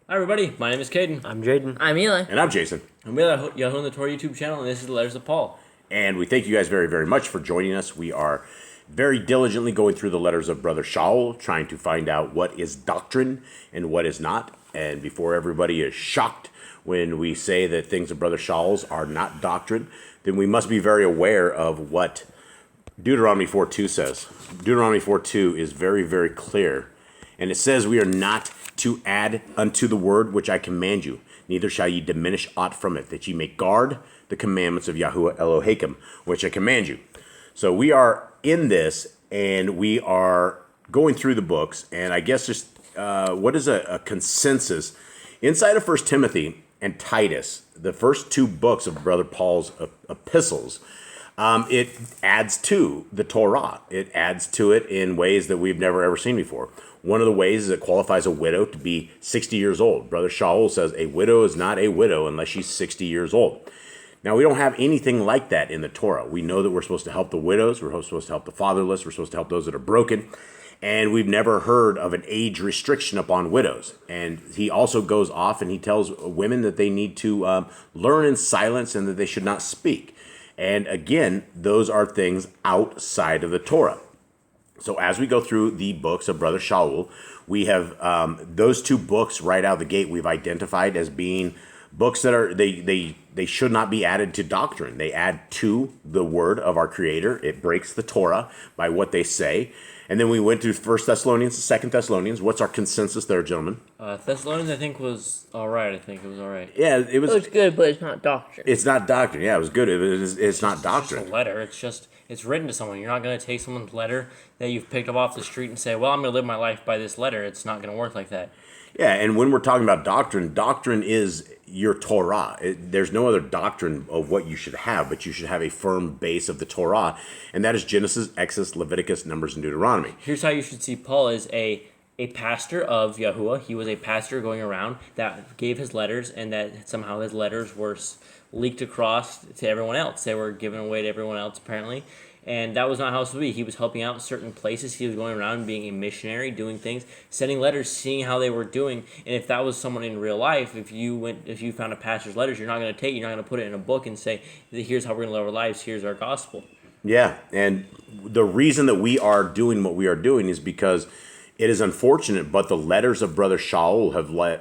Hi everybody, my name is Caden. I'm Jaden. I'm Eli. And I'm Jason. And we are Yahoo on the Torah YouTube channel, and this is the Letters of Paul. And we thank you guys very, very much for joining us. We are very diligently going through the letters of Brother Shaul, trying to find out what is doctrine and what is not. And before everybody is shocked when we say that things of Brother Shaul's are not doctrine, then we must be very aware of what Deuteronomy 4:2 says. Deuteronomy 4:2 is very, very clear. And it says we are not to add unto the word which I command you, neither shall ye diminish aught from it, that ye may guard the commandments of Yahuwah Elohim, which I command you. So we are in this, and we are going through the books, and I guess just what is a consensus? Inside of 1 Timothy and Titus, the first two books of Brother Paul's epistles, it adds to the Torah. It adds to it in ways that we've never ever seen before. One of the ways is it qualifies a widow to be 60 years old. Brother Shaul says a widow is not a widow unless she's 60 years old. Now, we don't have anything like that in the Torah. We know that we're supposed to help the widows. We're supposed to help the fatherless. We're supposed to help those that are broken. And we've never heard of an age restriction upon widows. And he also goes off and he tells women that they need to learn in silence and that they should not speak. And again, those are things outside of the Torah. So as we go through the books of Brother Shaul, we have those two books right out of the gate we've identified as being books that are they should not be added to doctrine. They add to the word of our Creator. It breaks the Torah by what they say. And then we went through 1 Thessalonians and 2 Thessalonians. What's our consensus there, gentlemen? Thessalonians, I think, was all right. It was all right. Yeah, it was. It's good, but it's not doctrine. It's not doctrine. Yeah, it was good. It's not doctrine. It's just a letter. It's written to someone. You're not going to take someone's letter that you've picked up off the street and say, well, I'm going to live my life by this letter. It's not going to work like that. Yeah, and when we're talking about doctrine, doctrine is your Torah. There's no other doctrine of what you should have, but you should have a firm base of the Torah, and that is Genesis, Exodus, Leviticus, Numbers, and Deuteronomy. Here's how you should see Paul as a pastor of Yahuwah. He was a pastor going around that gave his letters, and that somehow his letters were leaked across to everyone else. They were given away to everyone else, apparently. And that was not how it was to be. He was helping out certain places. He was going around being a missionary, doing things, sending letters, seeing how they were doing. And if that was someone in real life, if you found a pastor's letters, you're not going to put it in a book and say, here's how we're going to live our lives, here's our gospel. Yeah, and the reason that we are doing what we are doing is because it is unfortunate, but the letters of Brother Shaul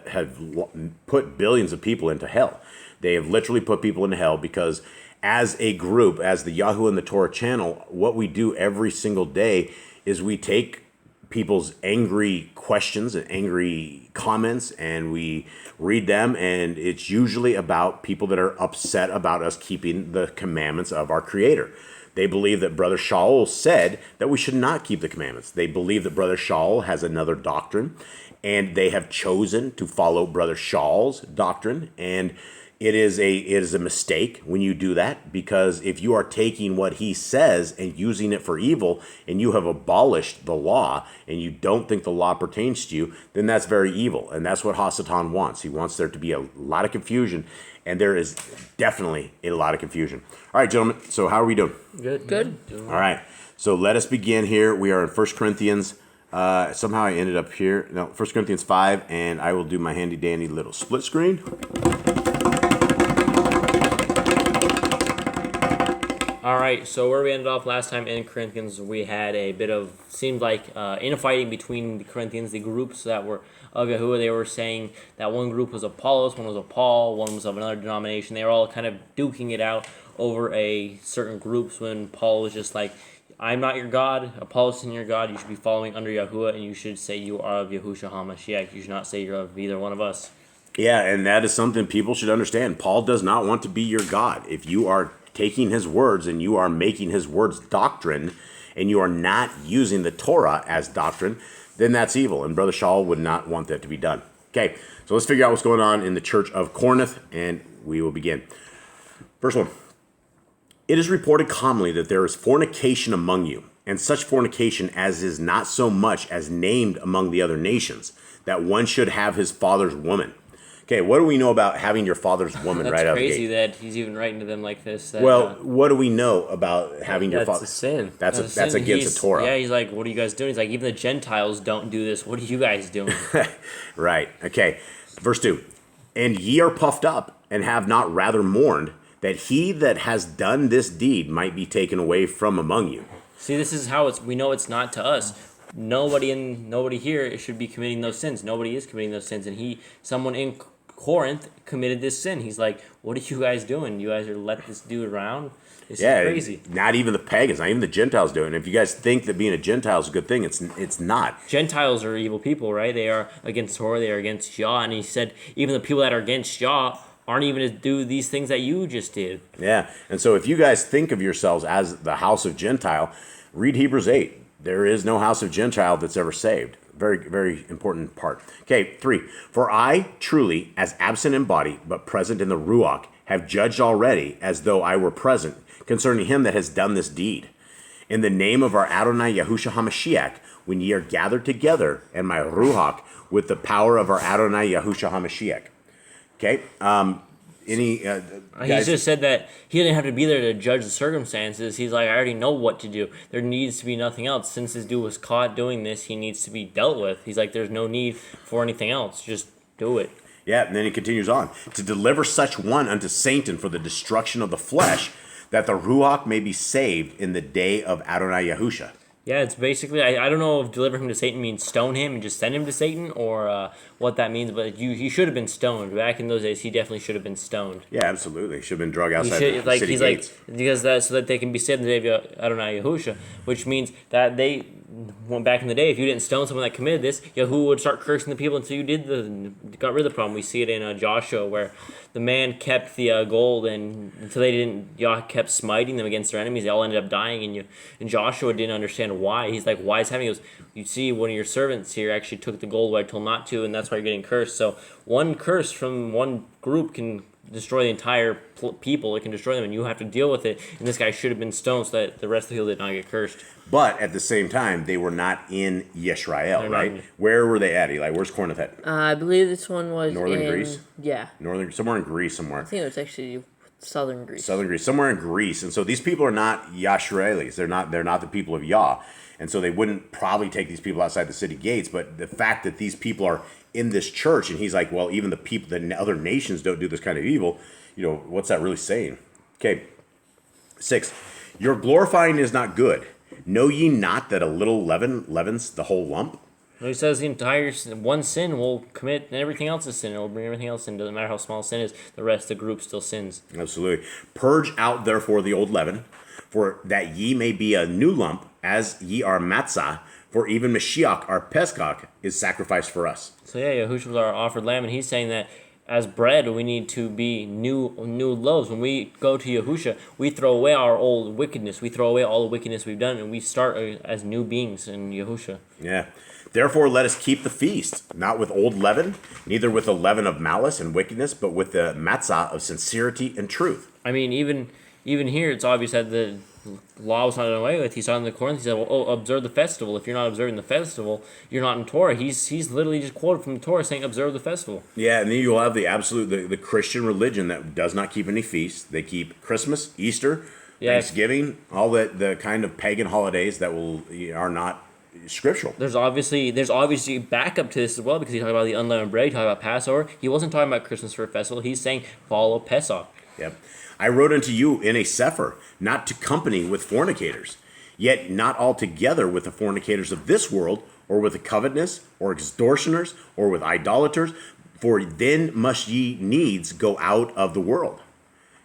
have put billions of people into hell. They have literally put people into hell because as a group, as the Yahoo and the Torah channel, what we do every single day is we take people's angry questions and angry comments and we read them, and it's usually about people that are upset about us keeping the commandments of our Creator. They believe that Brother Shaul said that we should not keep the commandments. They believe that Brother Shaul has another doctrine, and they have chosen to follow Brother Shaul's doctrine, and it is a mistake when you do that, because if you are taking what he says and using it for evil and you have abolished the law and you don't think the law pertains to you, then that's very evil. And that's what Hasatan wants. He wants there to be a lot of confusion, and there is definitely a lot of confusion. All right, gentlemen, so how are we doing? Good. All right, so let us begin here. We are in 1 Corinthians. Somehow I ended up here. No, 1 Corinthians 5, and I will do my handy-dandy little split screen. All right, so where we ended off last time in Corinthians, we had a bit of, seemed like infighting between the Corinthians, the groups that were of Yahuwah. They were saying that one group was Apollos, one was of Paul, one was of another denomination. They were all kind of duking it out over a certain groups when Paul was just like, I'm not your God, Apollos isn't your God, you should be following under Yahuwah, and you should say you are of Yahushua HaMashiach. You should not say you're of either one of us. Yeah, and that is something people should understand. Paul does not want to be your God. If you are taking his words and you are making his words doctrine and you are not using the Torah as doctrine, then that's evil. And Brother Shaul would not want that to be done. Okay, so let's figure out what's going on in the church of Corinth, and we will begin. First one. It is reported commonly that there is fornication among you, and such fornication as is not so much as named among the other nations, that one should have his father's woman. Okay, what do we know about having your father's woman right out of the gate? That's crazy that he's even writing to them like this. That, well, what do we know about having your father? That's a sin. That's against the Torah. Yeah, he's like, what are you guys doing? He's like, even the Gentiles don't do this. What are you guys doing? Right. Okay. Verse 2. And ye are puffed up, and have not rather mourned, that he that has done this deed might be taken away from among you. See, this is how we know it's not to us. Nobody here should be committing those sins. Nobody is committing those sins, and someone in Corinth committed this sin. He's like, "What are you guys doing? You guys are let this dude around? This is crazy." Not even the pagans, not even the Gentiles do it. And if you guys think that being a Gentile is a good thing, it's not. Gentiles are evil people, right? They are against Torah. They are against Yah, and he said even the people that are against Yah aren't even to do these things that you just did. Yeah, and so if you guys think of yourselves as the house of Gentile, read Hebrews 8. There is no house of Gentile that's ever saved. Very, very important part. Okay, 3. For I truly, as absent in body, but present in the Ruach, have judged already, as though I were present, concerning him that has done this deed. In the name of our Adonai Yahushua HaMashiach, when ye are gathered together, and my Ruach, with the power of our Adonai Yahushua HaMashiach. Okay, he just said that he didn't have to be there to judge the circumstances. He's like, I already know what to do. There needs to be nothing else. Since this dude was caught doing this, he needs to be dealt with. He's like, there's no need for anything else. Just do it. Yeah, and then he continues on. To deliver such one unto Satan for the destruction of the flesh, that the Ruach may be saved in the day of Adonai Yahusha. Yeah, it's basically, I don't know if deliver him to Satan means stone him and just send him to Satan, or what that means, but he should have been stoned. Back in those days, he definitely should have been stoned. Yeah, absolutely. Should have been drug outside the city gates. So that they can be saved in the day of Adonai Yahusha, which means that back in the day, if you didn't stone someone that committed this, Yahuwah would start cursing the people until you got rid of the problem. We see it in Joshua, where the man kept the gold, and until Yah kept smiting them against their enemies, they all ended up dying, and Joshua didn't understand why. He's like, why is happening? He goes, you see, one of your servants here actually took the gold where I told not to, and that's why you're getting cursed. So one curse from one group can destroy the entire people. It can destroy them, and you have to deal with it. And this guy should have been stoned so that the rest of the people did not get cursed. But at the same time, they were not in Yisrael, right? Where were they at, Eli? Where's Corinth at? I believe this one was Northern Greece? Yeah. Somewhere in Greece somewhere. I think it was actually southern Greece. Southern Greece, somewhere in Greece. And so these people are not Yashraelis. They're not the people of Yah. And so they wouldn't probably take these people outside the city gates. But the fact that these people are in this church, and he's like, well, even the people, the other nations don't do this kind of evil. What's that really saying? Okay. 6. Your glorifying is not good. Know ye not that a little leaven leavens the whole lump? He says the entire one sin will commit, and everything else is sin. It will bring everything else in. Doesn't matter how small sin is. The rest of the group still sins. Absolutely. Purge out therefore the old leaven, for that ye may be a new lump, as ye are matzah. For even Mashiach, our Pesach, is sacrificed for us. So yeah, Yahushua was our offered lamb, and he's saying that as bread, we need to be new loaves. When we go to Yahusha, we throw away our old wickedness. We throw away all the wickedness we've done, and we start as new beings in Yahusha. Yeah. Therefore, let us keep the feast, not with old leaven, neither with the leaven of malice and wickedness, but with the matzah of sincerity and truth. I mean, even here, it's obvious that the law was not done away with. He's on the Corinth. He said, well, observe the festival. If you're not observing the festival, you're not in Torah. He's literally just quoted from the Torah saying, observe the festival. Yeah, and then you'll have the Christian religion that does not keep any feasts. They keep Christmas, Easter, Thanksgiving, all the kind of pagan holidays that are not scriptural. There's obviously backup to this as well, because he talked about the unleavened bread, he talked about Passover. He wasn't talking about Christmas for a festival. He's saying follow Pesach. Yep. I wrote unto you in a sefer, not to company with fornicators, yet not altogether with the fornicators of this world, or with the covetous, or extortioners, or with idolaters, for then must ye needs go out of the world.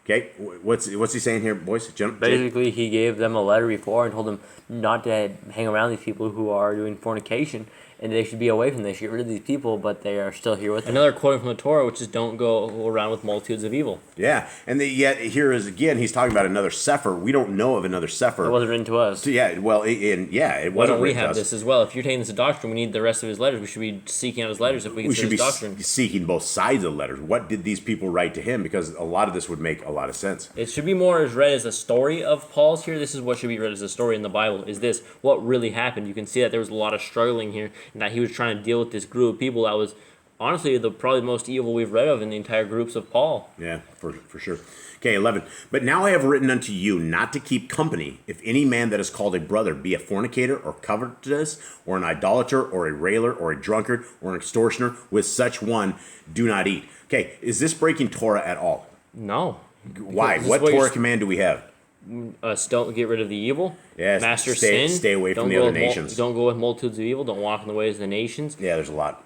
Okay, what's he saying here, boys? Basically, he gave them a letter before and told them not to hang around these people who are doing fornication, and they should be away from them. They should get rid of these people, but they are still here with them. Another quote from the Torah, which is don't go around with multitudes of evil. Yeah, and yet here is again, he's talking about another sefer. We don't know of another sefer. It wasn't written to us. It Why wasn't don't we written to have us. this as well? If you're taking this to Doctrine, we need the rest of his letters. We should be seeking out his letters if we can see his Doctrine. Be seeking both sides of the letters. What did these people write to him? Because a lot of this would make a lot of sense. It should be more as read as a story of Paul's here. This is what should be read as a story in the Bible. Is this what really happened? You can see that there was a lot of struggling here, and that he was trying to deal with this group of people that was honestly probably the most evil we've read of in the entire groups of Paul. Yeah, for sure. Okay, 11. But now I have written unto you not to keep company, if any man that is called a brother be a fornicator, or covetous, or an idolater, or a railer, or a drunkard, or an extortioner. With such one do not eat. Okay, is this breaking Torah at all? No. Why? This is What what Torah you're- command do we have? Don't get rid of the evil. Yes, Master stay sin. away from Don't the go other with nations. Don't go with multitudes of evil. Don't walk in the ways of the nations. Yeah, there's a lot.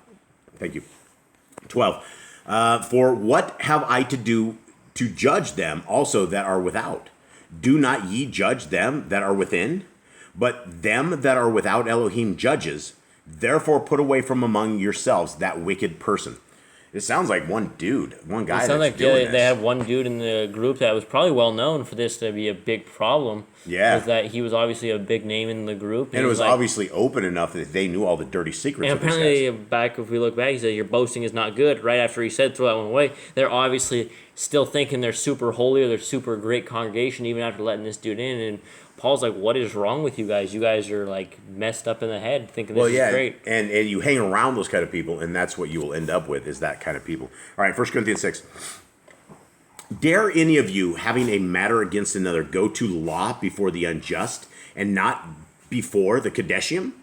Thank you. 12. For what have I to do to judge them also that are without? Do not ye judge them that are within? But them that are without Elohim judges. Therefore put away from among yourselves that wicked person. It sounds like one dude, one guy It that's sounds like doing they this. had one dude in the group that was probably well known for this to be a big problem. Yeah. Was that he was obviously a big name in the group. And it was like, obviously open enough that they knew all the dirty secrets And of these apparently, guys. back if we look back, he said your boasting is not good. Right after he said throw that one away, they're obviously still thinking they're super holy or they're super great congregation even after letting this dude in. And Paul's like, "What is wrong with you guys? You guys are like messed up in the head, thinking this is great." And you hang around those kind of people, and that's what you will end up with, is that kind of people. All right, 1 Corinthians 6. Dare any of you, having a matter against another, go to law before the unjust, and not before the Kadeshim?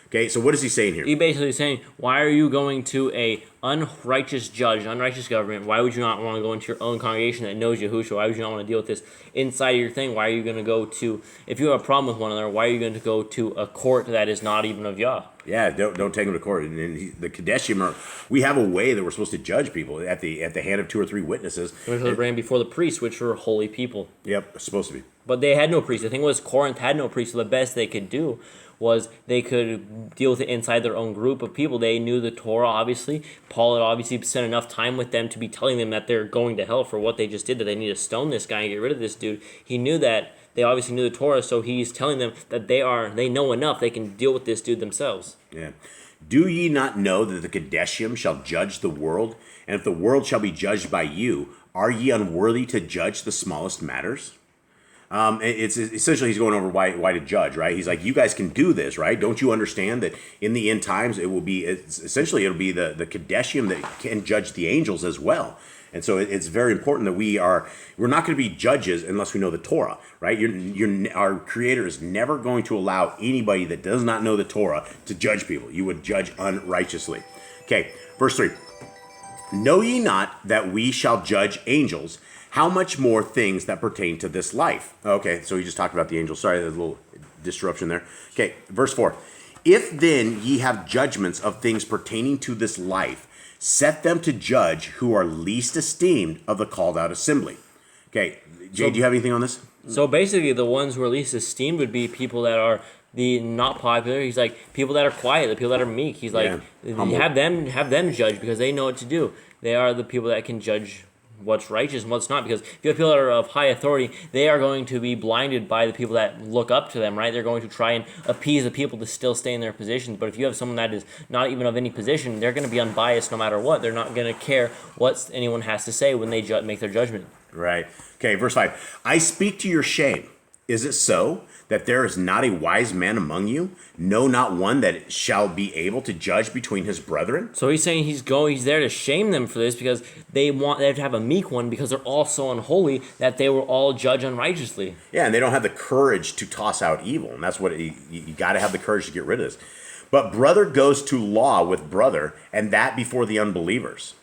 Okay, so what is he saying here? He basically saying, why are you going to a unrighteous judge, unrighteous government? Why would you not want to go into your own congregation that knows Yahushua? Why would you not want to deal with this inside of your thing? Why are you going to go to, if you have a problem with one another, why are you going to go to a court that is not even of Yah? Yeah, don't take him to court. And the Kadeshim are, we have a way that we're supposed to judge people at the hand of 2 or 3 witnesses. Which was ran before the priests, which were holy people. Yep, it's supposed to be. But they had no priest. The thing was, Corinth had no priest, so the best they could do was they could deal with it inside their own group of people. They knew the Torah, obviously. Paul had obviously spent enough time with them to be telling them that they're going to hell for what they just did, that they need to stone this guy and get rid of this dude. He knew that. They obviously knew the Torah, so he's telling them that they know enough, they can deal with this dude themselves. Yeah. Do ye not know that the Kadeshim shall judge the world? And if the world shall be judged by you, are ye unworthy to judge the smallest matters? It's essentially he's going over why to judge, right? He's like, you guys can do this, right? Don't you understand that in the end times it'll be the Kadeshim that can judge the angels as well. And so it's very important that we're not going to be judges unless we know the Torah, right? Our Creator is never going to allow anybody that does not know the Torah to judge people. You would judge unrighteously. Okay, verse 3. Know ye not that we shall judge angels? How much more things that pertain to this life? Okay, so he just talked about the angels. Sorry, there's a little disruption there. Okay, verse 4. If then ye have judgments of things pertaining to this life, set them to judge who are least esteemed of the called out assembly. Okay, Jay, do you have anything on this? So basically, the ones who are least esteemed would be people that are the not popular. He's like people that are quiet, the people that are meek. He's like have them judge because they know what to do. They are the people that can judge what's righteous and what's not, because if you have people that are of high authority, they are going to be blinded by the people that look up to them, right? They're going to try and appease the people to still stay in their positions. But if you have someone that is not even of any position, they're going to be unbiased no matter what. They're not going to care what anyone has to say when they make their judgment. Right. Okay, verse 5. I speak to your shame. Is it so that there is not a wise man among you? No, not one that shall be able to judge between his brethren? So he's saying he's there to shame them for this because they have to have a meek one because they're all so unholy that they will all judge unrighteously. Yeah, and they don't have the courage to toss out evil. And that's what you got to have the courage to get rid of this. But brother goes to law with brother, and that before the unbelievers.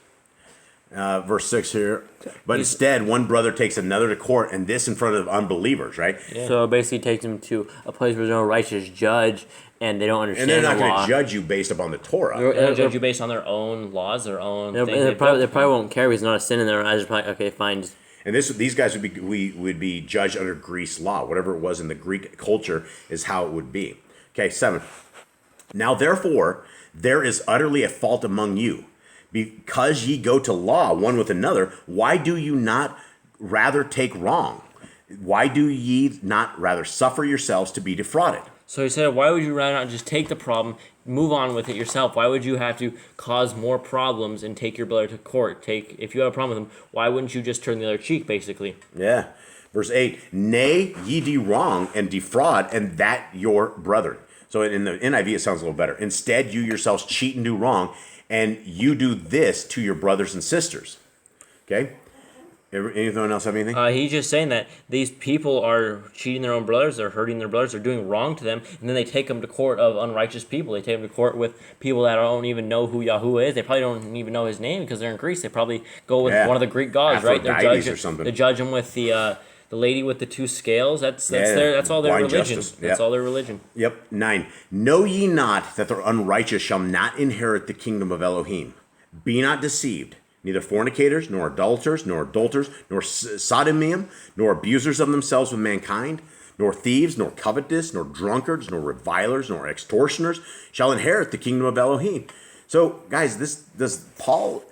Verse 6 here. But instead, one brother takes another to court, and this in front of unbelievers, right? Yeah. So it basically takes them to a place where there's no righteous judge, and they don't understand And they're not the law. going to judge you based upon the Torah. They'll judge you based on their own laws, their own things. They probably won't care because it's not a sin in their eyes. Probably, okay, fine. And these guys would be judged under Greece law. Whatever it was in the Greek culture is how it would be. Okay, 7. Now therefore, there is utterly a fault among you. Because ye go to law one with another, why do you not rather take wrong? Why do ye not rather suffer yourselves to be defrauded? So he said, why would you rather not just take the problem, move on with it yourself? Why would you have to cause more problems and take your brother to court? If you have a problem with him, why wouldn't you just turn the other cheek, basically? Yeah. Verse 8, nay, ye do wrong and defraud, and that your brother. So in the NIV, it sounds a little better. Instead, you yourselves cheat and do wrong, and you do this to your brothers and sisters. Okay? Anyone else have anything? He's just saying that these people are cheating their own brothers, they're hurting their brothers, they're doing wrong to them, and then they take them to court of unrighteous people. They take them to court with people that don't even know who Yahuwah is. They probably don't even know his name because they're in Greece. They probably go with one of the Greek gods, right? Or something. They judge him with the lady with the two scales. That's all their religion. Justice. That's all their religion. Yep. 9. Know ye not that the unrighteous shall not inherit the kingdom of Elohim? Be not deceived. Neither fornicators, nor adulterers, nor sodomium, nor abusers of themselves with mankind, nor thieves, nor covetous, nor drunkards, nor revilers, nor extortioners shall inherit the kingdom of Elohim. So, guys, is Paul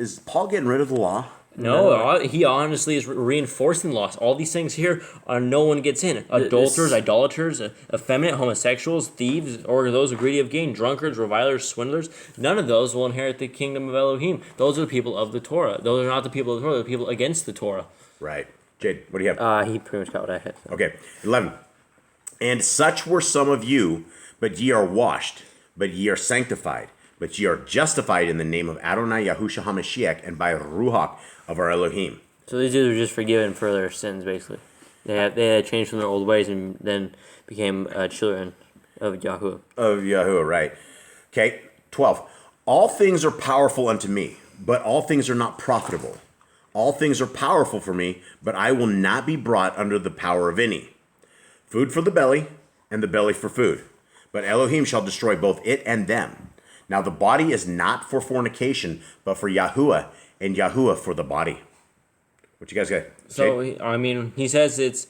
getting rid of the law? No, he honestly is reinforcing laws. All these things here are no one gets in. Adulterers, idolaters, effeminate, homosexuals, thieves, or those greedy of gain, drunkards, revilers, swindlers. None of those will inherit the kingdom of Elohim. Those are the people of the Torah. Those are not the people of the Torah. They're the people against the Torah. Right. Jade, what do you have? He pretty much got what I had. Okay. 11. And such were some of you, but ye are washed, but ye are sanctified, but ye are justified in the name of Adonai Yahushua HaMashiach and by Ruach of our Elohim. So these dudes were just forgiven for their sins, basically. They had changed from their old ways and then became children of Yahuwah. Of Yahuwah, right. Okay, 12. All things are powerful unto me, but all things are not profitable. All things are powerful for me, but I will not be brought under the power of any. Food for the belly, and the belly for food. But Elohim shall destroy both it and them. Now the body is not for fornication, but for Yahuwah, and Yahuwah for the body. What you guys got? So, he says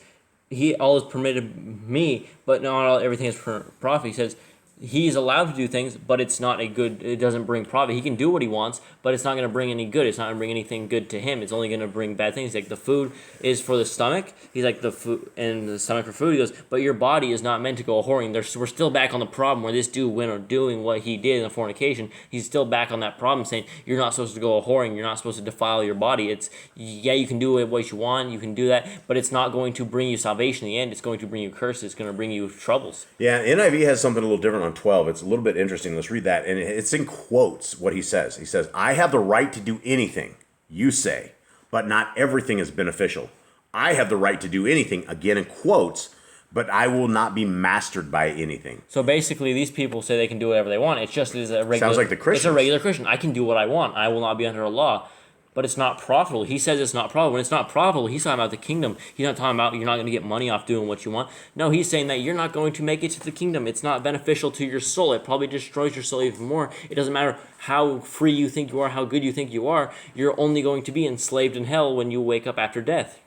all is permitted me, but not all, everything is for profit. He says he's allowed to do things, but it doesn't bring profit. He can do what he wants, but it's not going to bring any good. It's not going to bring anything good to him. It's only going to bring bad things. Like the food is for the stomach. He's like the food and the stomach for food. He goes, but your body is not meant to go whoring. We're still back on the problem where this dude went on doing what he did in the fornication. He's still back on that problem saying you're not supposed to go whoring. You're not supposed to defile your body. You can do what you want. You can do that, but it's not going to bring you salvation in the end. It's going to bring you curses. It's going to bring you troubles. Yeah, NIV has something a little different on 12. It's a little bit interesting. Let's read that. And it's in quotes what he says. He says, I have the right to do anything, you say, but not everything is beneficial. I have the right to do anything, again in quotes, but I will not be mastered by anything. So basically, these people say they can do whatever they want. It's just a regular. Sounds like the Christians. It's a regular Christian. I can do what I want. I will not be under a law. But it's not profitable. He says it's not profitable. When it's not profitable, he's talking about the kingdom. He's not talking about you're not going to get money off doing what you want. No, he's saying that you're not going to make it to the kingdom. It's not beneficial to your soul. It probably destroys your soul even more. It doesn't matter how free you think you are, how good you think you are. You're only going to be enslaved in hell when you wake up after death.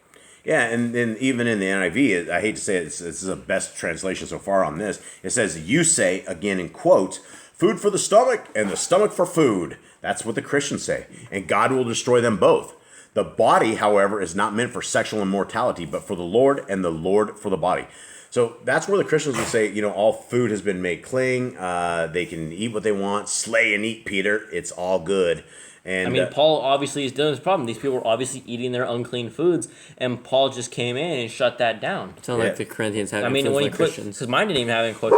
Yeah, and even in the NIV, I hate to say it, this is the best translation so far on this. It says, you say, again in quotes, food for the stomach and the stomach for food. That's what the Christians say. And God will destroy them both. The body, however, is not meant for sexual immortality, but for the Lord, and the Lord for the body. So that's where the Christians will say, all food has been made clean. They can eat what they want. Slay and eat, Peter. It's all good. And Paul obviously is dealing with this problem. These people were obviously eating their unclean foods, and Paul just came in and shut that down. Sounds like the Corinthians have when you Christians. Because mine didn't even have any quote.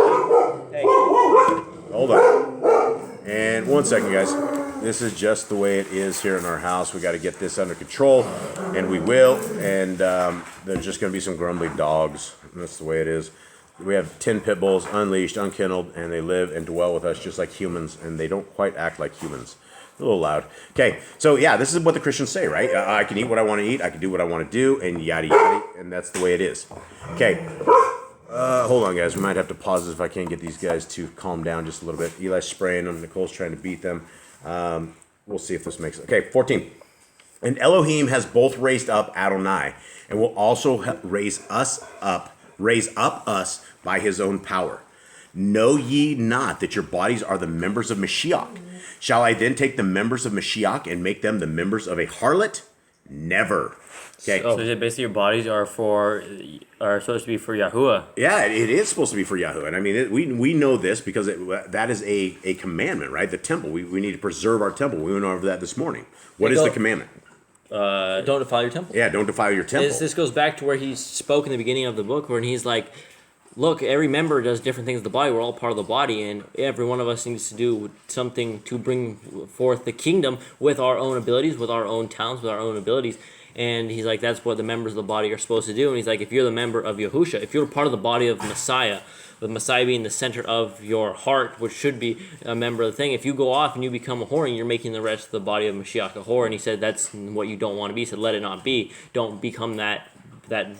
Hey. Hold on. And 1 second, guys. This is just the way it is here in our house. We got to get this under control, and we will. And there's just going to be some grumbly dogs. That's the way it is. We have 10 pit bulls, unleashed, unkennelled, and they live and dwell with us just like humans, and they don't quite act like humans. A little loud. Okay, so yeah, this is what the Christians say, right? I can eat what I want to eat. I can do what I want to do, and yada yada, and that's the way it is. Okay. Hold on, guys. We might have to pause this if I can't get these guys to calm down just a little bit. Eli's spraying them. Nicole's trying to beat them. We'll see if this makes it. Okay, 14. And Elohim has both raised up Adonai, and will also raise up us by his own power. Know ye not that your bodies are the members of Mashiach? Shall I then take the members of Mashiach and make them the members of a harlot? Never. Okay. So basically your bodies are supposed to be for Yahuwah. Yeah, it is supposed to be for Yahuwah. And we know this because that is a commandment, right? The temple. We need to preserve our temple. We went over that this morning. What is the commandment? Don't defile your temple. Yeah, don't defile your temple. This goes back to where he spoke in the beginning of the book, where he's like, look, every member does different things in the body. We're all part of the body, and every one of us needs to do something to bring forth the kingdom with our own abilities, with our own talents, with our own abilities. And he's like, that's what the members of the body are supposed to do. And he's like, if you're the member of Yahusha, if you're part of the body of Messiah, with Messiah being the center of your heart, which should be a member of the thing, if you go off and you become a whoring, you're making the rest of the body of Mashiach a whore. And he said, that's what you don't want to be. He said, let it not be. Don't become that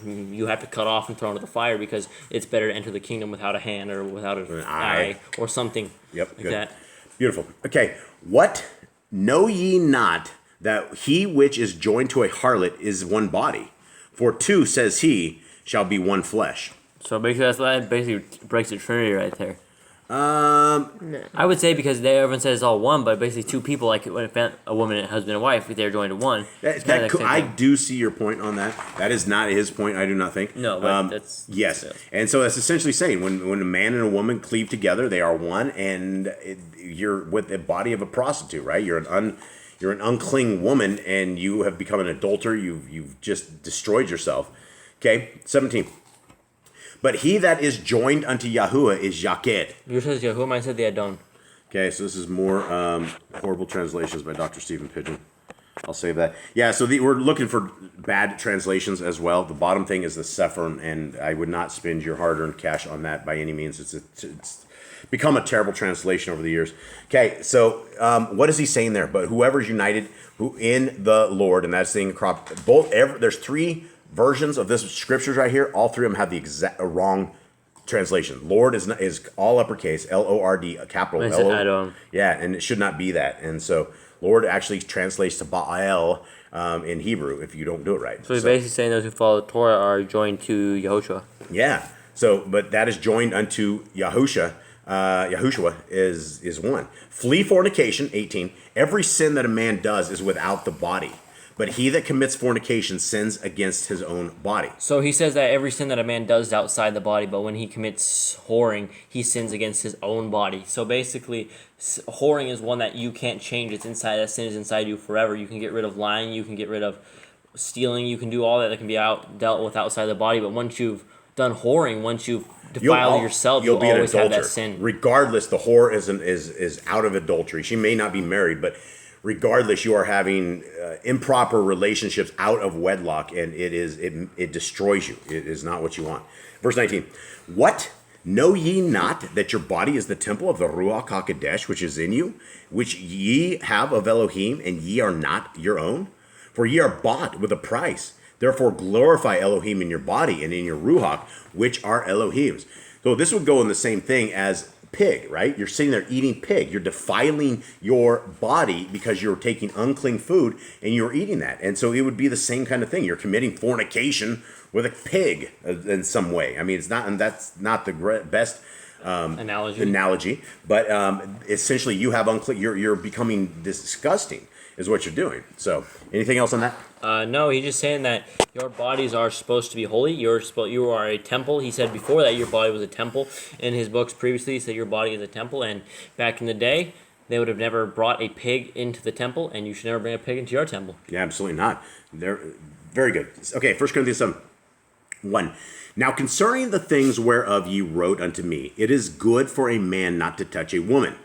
you have to cut off and throw into the fire, because it's better to enter the kingdom without a hand or without an eye or something like that. Beautiful. Okay. What? Know ye not that he which is joined to a harlot is one body? For two, says he, shall be one flesh. So basically, that basically breaks the Trinity right there. No. I would say, because everyone says it's all one, but basically two people, like when a woman and a husband and wife, if they're joined to one. I do see your point on that. That is not his point, I do not think. No, but that's... Yes. And so that's essentially saying when a man and a woman cleave together, they are one, and you're with the body of a prostitute, right? You're an unclean woman, and you have become an adulterer. You've just destroyed yourself. Okay, 17. But he that is joined unto Yahuwah is Yaked. Yours says Yahuwah, mine said the Adon. Okay, so this is more horrible translations by Dr. Stephen Pidgeon. I'll save that. Yeah, so we're looking for bad translations as well. The bottom thing is the Sephron, and I would not spend your hard-earned cash on that by any means. It's become a terrible translation over the years. Okay, so what is he saying there? But whoever's united in the Lord, and that's the crop. There's three versions of this scriptures right here. All three of them have the exact wrong translation. Lord is all uppercase, Lord, capital L. Yeah, and it should not be that. And so Lord actually translates to Baal in Hebrew if you don't do it right. So he's basically saying those who follow the Torah are joined to Yahushua. Yeah. So, but that is joined unto Yahusha. Yahushua is one. Flee fornication, 18. Every sin that a man does is without the body. But he that commits fornication sins against his own body. So he says that every sin that a man does is outside the body, but when he commits whoring, he sins against his own body. So basically, whoring is one that you can't change. It's inside. That sin is inside you forever. You can get rid of lying. You can get rid of stealing. You can do all that can be dealt with outside the body. But once you've done whoring, once you've defiled yourself, you'll be always an adulterer. have that sin. Regardless, the whore is out of adultery. She may not be married, but regardless, you are having improper relationships out of wedlock, and it destroys you. It is not what you want. Verse 19. What? Know ye not that your body is the temple of the Ruach HaKodesh, which is in you, which ye have of Elohim, and ye are not your own? For ye are bought with a price. Therefore glorify Elohim in your body and in your Ruach, which are Elohim's. So this would go in the same thing as pig, right? You're sitting there eating pig. You're defiling your body because you're taking unclean food and you're eating that. And so it would be the same kind of thing. You're committing fornication with a pig in some way. I mean, it's not, and that's not the best analogy, but essentially you have unclean. You're becoming disgusting, is what you're doing. So, anything else on that? No, he's just saying that your bodies are supposed to be holy. You are a temple. He said before that your body was a temple. In his books previously, he said your body is a temple. And back in the day, they would have never brought a pig into the temple, and you should never bring a pig into your temple. Yeah, absolutely not. They're very good. Okay, 1 Corinthians 7:1. Now concerning the things whereof ye wrote unto me, it is good for a man not to touch a woman.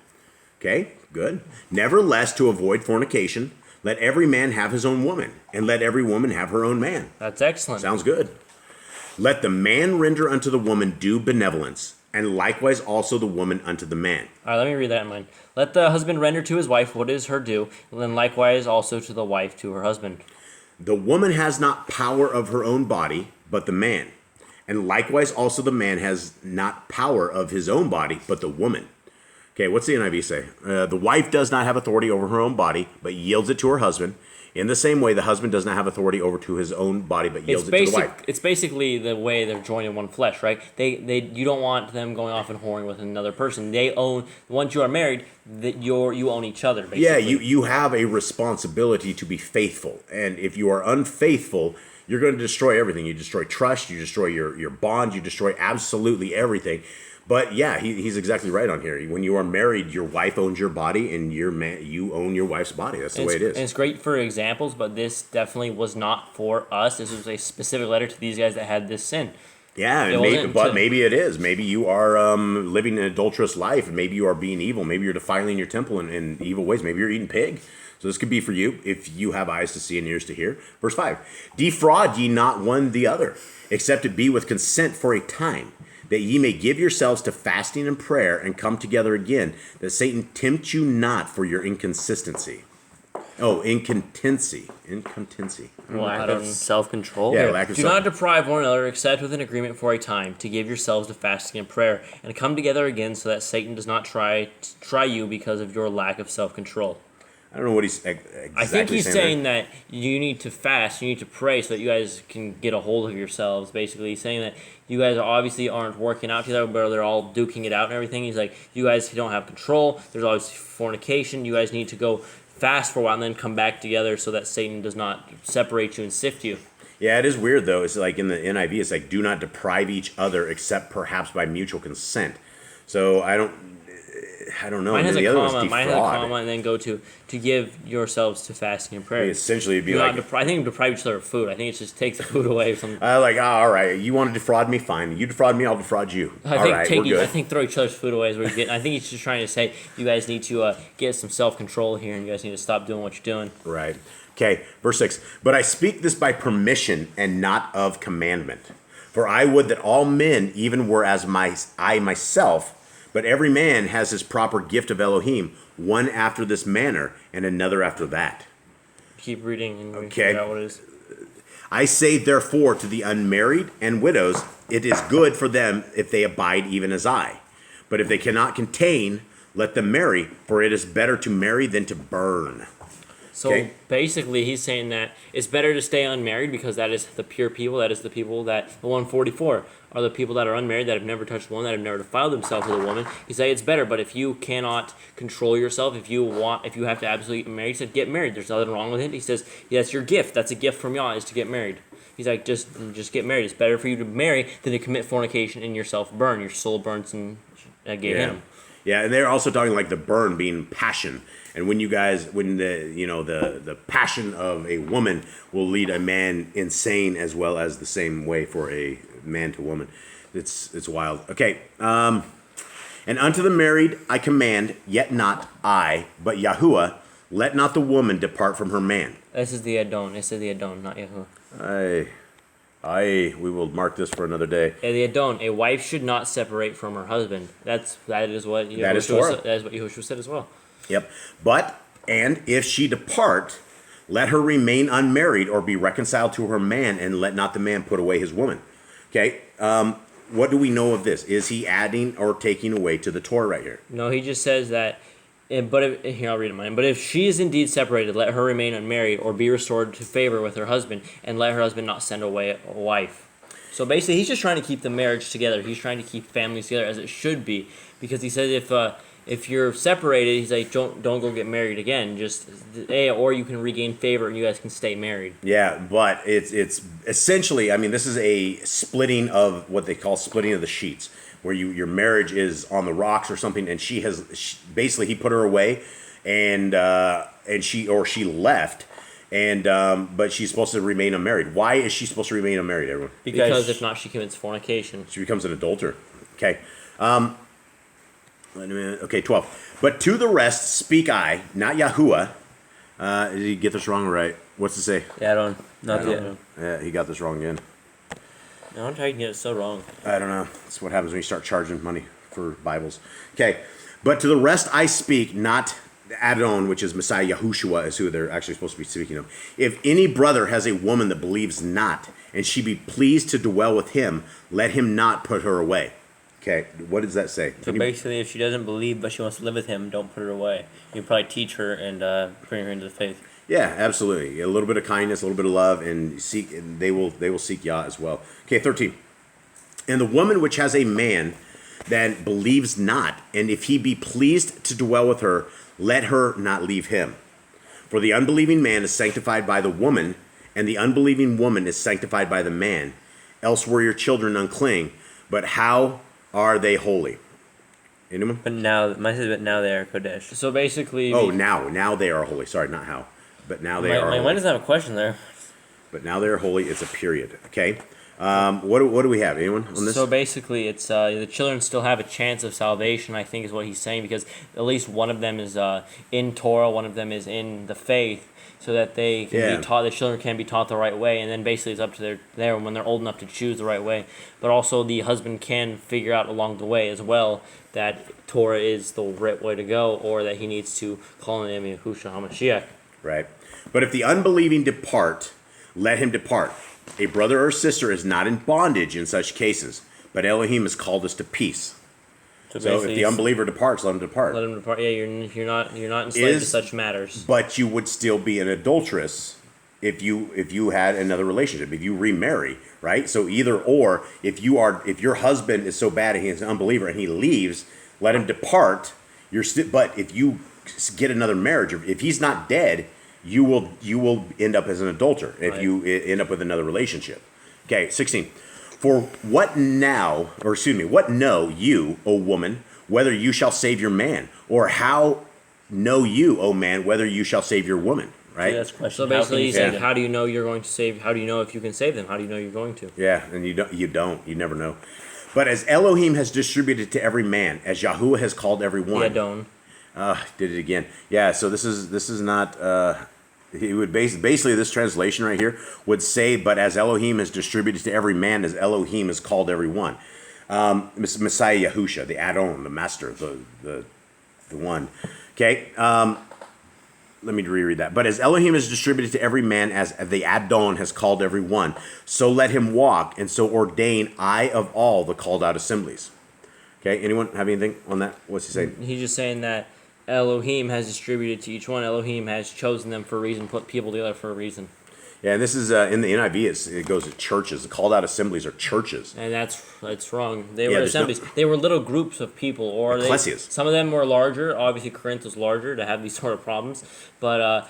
Okay, good. Nevertheless, to avoid fornication, let every man have his own woman, and let every woman have her own man. That's excellent. Sounds good. Let the man render unto the woman due benevolence, and likewise also the woman unto the man. All right, let me read that in mine. Let the husband render to his wife what is her due, and then likewise also to the wife to her husband. The woman has not power of her own body, but the man. And likewise also the man has not power of his own body, but the woman. Okay, what's the NIV say? The wife does not have authority over her own body, but yields it to her husband. In the same way, the husband does not have authority over to his own body, but yields it to the wife. It's basically the way they're joined in one flesh, right? You don't want them going off and whoring with another person. They own, once you are married, you own each other, basically. Yeah, you have a responsibility to be faithful. And if you are unfaithful, you're going to destroy everything. You destroy trust, you destroy your bond, you destroy absolutely everything. But yeah, he's exactly right on here. When you are married, your wife owns your body, and you own your wife's body. That's the way it is. And it's great for examples, but this definitely was not for us. This was a specific letter to these guys that had this sin. Yeah, and maybe it is. Maybe you are living an adulterous life, and maybe you are being evil. Maybe you're defiling your temple in evil ways. Maybe you're eating pig. So this could be for you if you have eyes to see and ears to hear. Verse 5, defraud ye not one the other, except it be with consent for a time, that ye may give yourselves to fasting and prayer and come together again, that Satan tempt you not for your inconsistency. Oh, incontinency. Lack of self-control. Yeah, lack of Do not deprive one another except with an agreement for a time, to give yourselves to fasting and prayer, and come together again so that Satan does not try you because of your lack of self-control. I don't know what he's exactly I think he's saying saying that you need to fast, you need to pray so that you guys can get a hold of yourselves. Basically, he's saying that you guys obviously aren't working out together, but they're all duking it out and everything. He's like, you guys don't have control. There's always fornication. You guys need to go fast for a while and then come back together so that Satan does not separate you and sift you. Yeah, it is weird though. It's like in the NIV, it's like, do not deprive each other except perhaps by mutual consent. So I don't know. Mine has a comma. Mine has a comma, and then go to give yourselves to fasting and prayer. Essentially, it'd be Do like not I think deprive each other of food. I think it just takes the food away from. all right, you want to defraud me? Fine. You defraud me, I'll defraud you. I think throw each other's food away is where you get. I think he's just trying to say you guys need to get some self-control here, and you guys need to stop doing what you're doing. Right. Okay. Verse 6. But I speak this by permission and not of commandment. For I would that all men even were as I myself. But every man has his proper gift of Elohim, one after this manner, and another after that. Keep reading and okay. Figure out what it is. I say therefore to the unmarried and widows, it is good for them if they abide even as I. But if they cannot contain, let them marry, for it is better to marry than to burn. So basically, he's saying that it's better to stay unmarried because that is the pure people. That is the people that the 144 are the people that are unmarried, that have never touched a woman, that have never defiled themselves with a woman. He said it's better, but if you cannot control yourself, if you have to absolutely get married, he said get married. There's nothing wrong with it. He says that's your gift. That's a gift from Yah, is to get married. He's like, just get married. It's better for you to marry than to commit fornication and yourself burn. Your soul burns in Gehenna. Yeah, and they're also talking like the burn being passion. And when the passion of a woman will lead a man insane, as well as the same way for a man to woman. It's wild. Okay. And unto the married I command, yet not I, but Yahuwah, let not the woman depart from her man. This is the Adon. This is the Adon, not Yahuwah. We will mark this for another day. Yeah, the Adon. A wife should not separate from her husband. That is what Yahushua said as well. Yep. And if she depart, let her remain unmarried or be reconciled to her man, and let not the man put away his woman. Okay. What do we know of this? Is he adding or taking away to the Torah right here? No, he just says that. Here, I'll read it mine. But if she is indeed separated, let her remain unmarried or be restored to favor with her husband, and let her husband not send away a wife. So basically, he's just trying to keep the marriage together. He's trying to keep families together as it should be, because he says if you're separated, he's like, don't go get married again. Or you can regain favor and you guys can stay married. Yeah, but it's essentially, I mean, this is a splitting of what they call splitting of the sheets, where your marriage is on the rocks or something, and basically he put her away, and she left, and but she's supposed to remain unmarried. Why is she supposed to remain unmarried, everyone? Because if not, she commits fornication. She becomes an adulterer. Okay. Okay, 12. But to the rest speak I, not Yahuwah. Did he get this wrong or right? What's it say? Yeah, not the Adon. Yeah, he got this wrong again. No, I'm trying to get it so wrong. I don't know. That's what happens when you start charging money for Bibles. Okay. But to the rest I speak, not Adon, which is Messiah Yahushua, is who they're actually supposed to be speaking of. If any brother has a woman that believes not, and she be pleased to dwell with him, let him not put her away. Okay, what does that say? So basically, if she doesn't believe but she wants to live with him, don't put her away. You probably teach her and bring her into the faith. Yeah, absolutely. A little bit of kindness, a little bit of love, and they will seek Yah as well. Okay, 13. And the woman which has a man that believes not, and if he be pleased to dwell with her, let her not leave him. For the unbelieving man is sanctified by the woman, and the unbelieving woman is sanctified by the man. Else were your children unclean, but how are they holy? Anyone? But now, mine says, but now they are Kodesh. So basically... now they are holy. Sorry, not how. But now they are holy. Mine doesn't have a question there. But now they are holy. It's a period. Okay? What do we have? Anyone on this? So basically, it's the children still have a chance of salvation, I think is what he's saying, because at least one of them is in Torah, one of them is in the faith, so that they can be taught, the children can be taught the right way, and then basically it's up to their when they're old enough to choose the right way. But also the husband can figure out along the way as well that Torah is the right way to go, or that he needs to call on the name of Yahushua HaMashiach. Right. But if the unbelieving depart, let him depart. A brother or sister is not in bondage in such cases, but Elohim has called us to peace. So if the unbeliever departs, let him depart. Let him depart. Yeah, you're not enslaved to such matters. But you would still be an adulteress if you had another relationship, if you remarry, right? So either or, if your husband is so bad and he's an unbeliever and he leaves, let him depart. But if you get another marriage, or if he's not dead, you will end up as an adulterer if you end up with another relationship. Okay, 16. For what know you, O woman, whether you shall save your man? Or how know you, O man, whether you shall save your woman? Right? Yeah, that's a question. So basically he said, how do you know you're going to save, how do you know if you can save them? How do you know you're going to? Yeah, and you never know. But as Elohim has distributed to every man, as Yahuwah has called every one. Yadon. Did it again. Yeah, so this is not he would basically this translation right here would say, but as Elohim has distributed to every man, as Elohim has called every one. Messiah Yahusha, the Adon, the master, the one. Okay. Let me reread that. But as Elohim has distributed to every man, as the Adon has called every one, so let him walk, and so ordain I of all the called out assemblies. Okay, anyone have anything on that? What's he saying? He's just saying that Elohim has distributed to each one. Elohim has chosen them for a reason, put people together for a reason. Yeah, and this is in the NIV. It goes to churches. The called out assemblies are churches. And that's wrong. They were assemblies. They were little groups of people, or some of them were larger. Obviously, Corinth was larger to have these sort of problems. But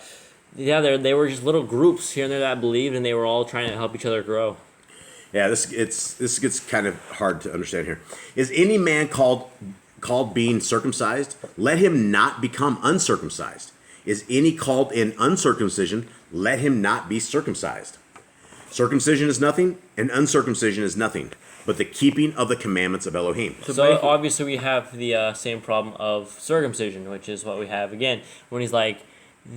they were just little groups here and there that believed, and they were all trying to help each other grow. Yeah, this gets kind of hard to understand here. Is any man called being circumcised? Let him not become uncircumcised. Is any called in uncircumcision? Let him not be circumcised. Circumcision is nothing, and uncircumcision is nothing, but the keeping of the commandments of Elohim. So obviously we have the same problem of circumcision, which is what we have again when he's like,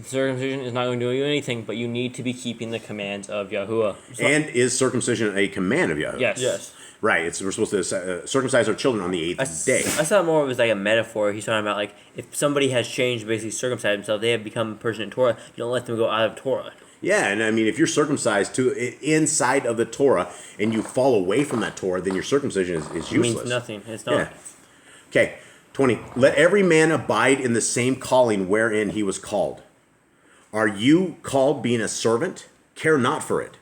circumcision is not going to do you anything, but you need to be keeping the commands of Yahuwah. And is circumcision a command of Yahuwah? Yes. Right. We're supposed to circumcise our children on the 8th day. I thought more of it was like a metaphor. He's talking about like if somebody has changed, basically circumcised themselves, they have become a person in Torah. You don't let them go out of Torah. Yeah, and I mean, if you're circumcised inside of the Torah and you fall away from that Torah, then your circumcision is useless. It means nothing. It's not. Yeah. Okay, 20. Let every man abide in the same calling wherein he was called. Are you called being a servant? Care not for it.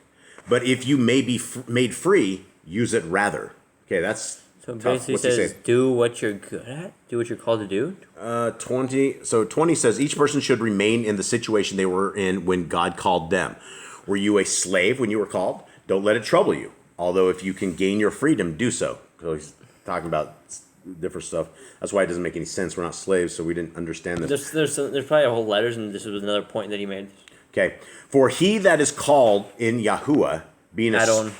But if you may be made free, use it rather. Okay, that's so tough. basically What's says do what you're good at, do what you're called to do. 20. So 20 says each person should remain in the situation they were in when God called them. Were you a slave when you were called? Don't let it trouble you. Although if you can gain your freedom, do so. So he's talking about different stuff. That's why it doesn't make any sense. We're not slaves, so we didn't understand this. There's probably a whole letters, and this was another point that he made. Okay. For he that is called in Yahuwah, being Adon.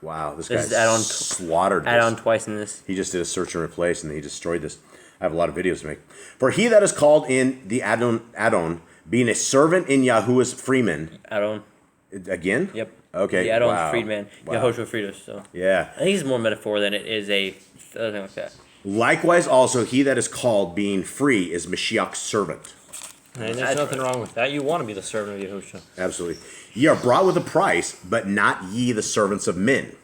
Wow, this guy's Adon slaughtered this. Adon twice in this. He just did a search and replace, and he destroyed this. I have a lot of videos to make. For he that is called in the Adon, being a servant in Yahuwah's freeman. Adon. Again? Yep. Okay. The Adon's freedman. Wow. Yahushua freed us. So. Yeah. I think it's more metaphor than it is a other thing like that. Likewise, also, he that is called, being free, is Mashiach's servant. And there's nothing wrong with that. You want to be the servant of Yahushua. Absolutely. Ye are brought with a price, but not ye the servants of men.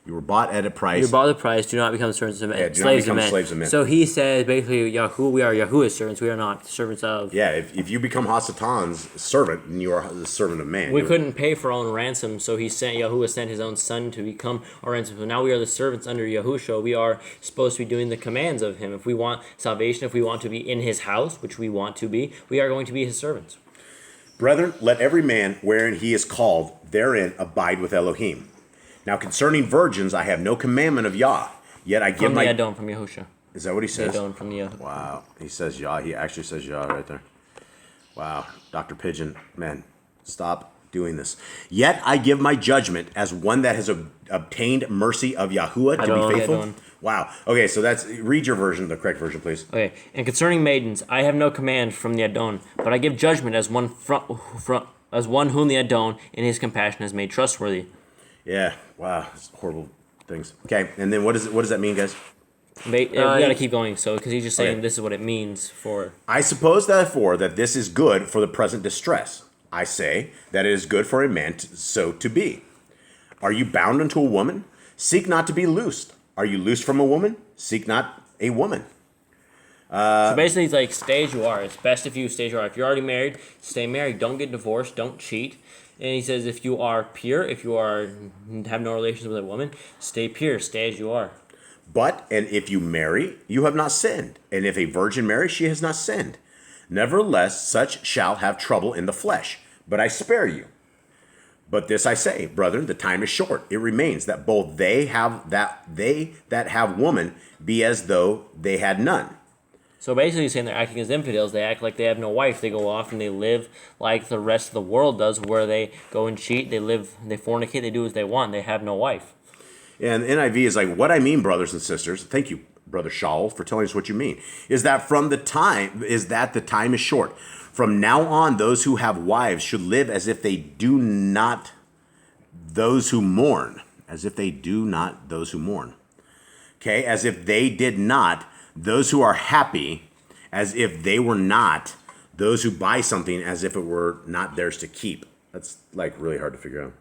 You were bought at a price. You bought the price. Do not become servants of men. Yeah, do not become slaves of men. So he says basically, we are Yahuwah's servants. We are not servants of. Yeah, if you become Hasatan's servant, then you are the servant of man. We couldn't pay for our own ransom, so Yahuwah sent his own son to become our ransom. So now we are the servants under Yahushua. We are supposed to be doing the commands of him. If we want salvation, if we want to be in his house, which we want to be, we are going to be his servants. Brethren, let every man wherein he is called therein abide with Elohim. Now concerning virgins, I have no commandment of Yah, yet I give from the Adon, from Yahushua. Is that what he says? Adon, from the Yahushua. Wow, he says Yah. He actually says Yah right there. Wow, Dr. Pigeon, man, stop doing this. Yet I give my judgment as one that has obtained mercy of Yahuwah to be faithful. Adon. Wow. Okay, so read your version, the correct version, please. Okay, and concerning maidens, I have no command from the Adon, but I give judgment as one as one whom the Adon in his compassion has made trustworthy. Yeah. Wow. That's horrible things. Okay, and then what does that mean, guys? We gotta keep going, because he's just saying Okay. this is what it means for. I suppose, therefore, that this is good for the present distress. I say that it is good for a man so to be. Are you bound unto a woman? Seek not to be loosed. Are you loosed from a woman? Seek not a woman. So basically, it's like, stay as you are. It's best if you stay as you are. If you're already married, stay married. Don't get divorced. Don't cheat. And he says, if you are pure, if you have no relations with a woman, stay pure. Stay as you are. And if you marry, you have not sinned. And if a virgin marry, she has not sinned. Nevertheless, such shall have trouble in the flesh. But I spare you. But this I say, brethren, the time is short. It remains that both they that have woman be as though they had none. So basically, he's saying they're acting as infidels. They act like they have no wife. They go off and they live like the rest of the world does, where they go and cheat. They fornicate. They do as they want. They have no wife. And NIV is like, what I mean, brothers and sisters, thank you, Brother Shaul, for telling us what you mean, is that the time is short. From now on, those who have wives should live as if they do not those who mourn. As if they do not those who mourn. Okay? As if they did not those who are happy, as if they were not those who buy something, as if it were not theirs to keep. That's like really hard to figure out.